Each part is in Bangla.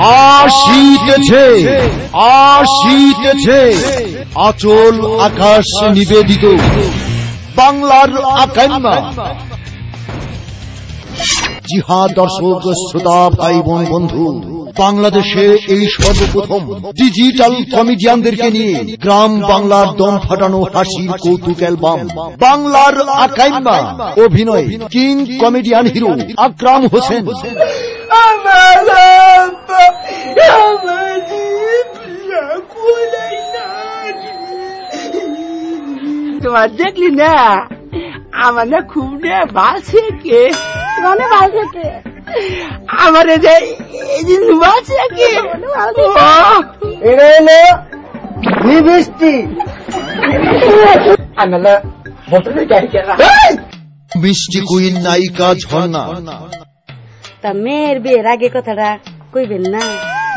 আসিতেছে আসিতেছে আচল আকাশ নিবেদিত বাংলার আকাইম্মা। জি হ্যাঁ দর্শক শ্রোতা ভাই বোন বন্ধু, বাংলাদেশে এই সর্বপ্রথম ডিজিটাল কমেডিয়ানদেরকে নিয়ে গ্রাম বাংলার দম ফাটানো হাসির কৌতুক অ্যালবাম বাংলার আকাইম্মা অভিনয় কিং কমেডিয়ান হিরো আকরাম হোসেন। তোমার দেখলি না আমার না খুব বাসে কে মানে বাসে কে আমার বাসে কে এটা হলো বৃষ্টি মিষ্টি কুইন নায়িকা ঝর্ণা। তা মেয়ের বিয়ের আগে কথাটা কইবেন না,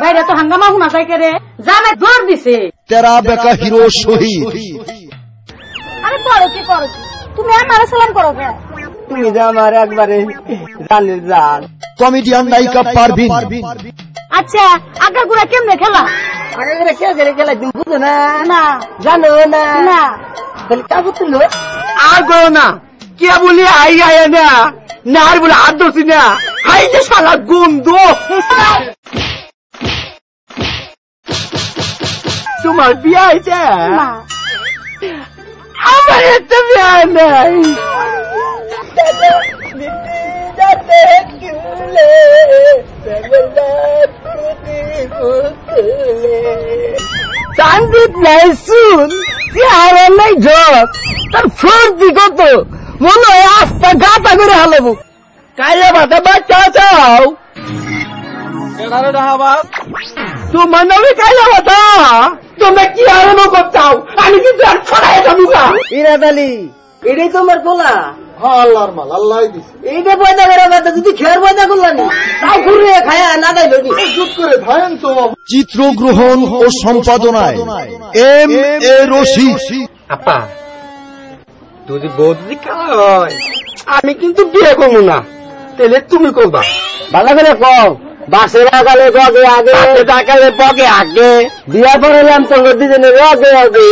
বাইরে তো হাঙ্গামা হুনা চাই করে জানা জোর দিছে। তেরা বেকা হিরো শহীদ। আরে করো কি তুমি আমার সালাম করো কে? তুমি যে আমার একবারে জানের জান। কমেডিয়ান নায়িকা পারভিন। আচ্ছা আগাগুড়া কেমনে খেলা? আগাগুড়া কে খেলা তুমি বুঝো না? না জানো না? না তাহলে কা বুঝলো? আর গো না কে বলি আই আয় না না আর বলে হাত ধরছি না হাই যে শালা গন্ধ। তোমার বিয়ে হয়েছে? আমার একটা বিয়ে নাই। চান্দিত নাই শুন চেহারা নাই ঝক তার ফর্দি কত মনে হয় আস্তা গাতা করে হালাবো। কাইলে বাতা বাচ্চা চাও তোমার নামে কাইলে বাতা তোমরা কি আরম্ভ করছাও? আমি কিন্তু আর ছড়াই যাবো গা। ইরাদ আলী এটাই তোমার পোলা? আল্লাহর মাল আল্লাহ দিছে। এইটা পয়দা করে বাতা যদি খেয়ার পয়দা করলানি তাও ঘুরে খায়া না দাইল চুপ করে ভাইন তো। চিত্রগ্রহণ ও সম্পাদনায় এম এ রশিদ। আপা যদি বউ যদি খাওয়া হয় আমি কিন্তু বিয়ে করবো না, তাহলে তুমি করবা। ভালো করে কও বাসে লাগালে বগে আগে টাকালে বগে আগে বিয়া পড়ালাম তো দুজনে রগে আগে।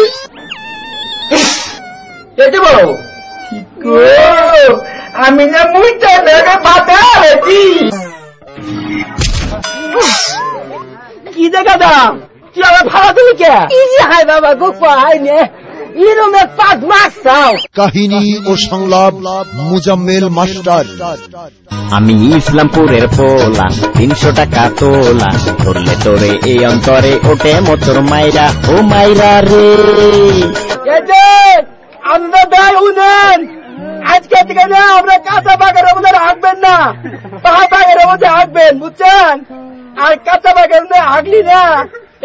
আমি না মুইটা দেখে বাতা কি দেখা দাম তুই আমার ভাড়া দিবি কে? হাই বাবা গোপা হাই নে এরমে পাঁচ মাস চাও। কাহিনী ও সংলাপ মুজাম্মেল মাস্টার। আমি ইসলামপুরের পোলা 300 টাকা তোলা ধরলে তোরে এই অন্তরে ওঠে মোটর মাইরা ও মাইরা রে। আমরা দায় উনেন আজকে থেকে না আমরা কাঁচা বাগের মধ্যে হাঁটবেন না, পাহা বাগের মধ্যে হাঁটবেন বুঝছেন? আর কাঁচা বাগের মধ্যে হাঁটলি না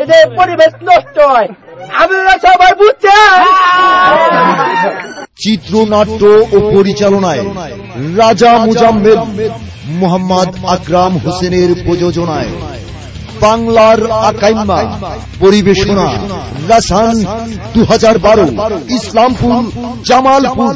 এতে পরিবেশ নষ্ট হয়, আপনারা সবাই বুঝছেন। চিত্রনাট্য ও পরিচালনায় রাজা মুজাম্মেল, মোহাম্মদ আকরাম হোসেনের প্রযোজনায় বাংলার আকাইম্মা। পরিবেশনা রাসান 2012 ইসলামপুর জামালপুর।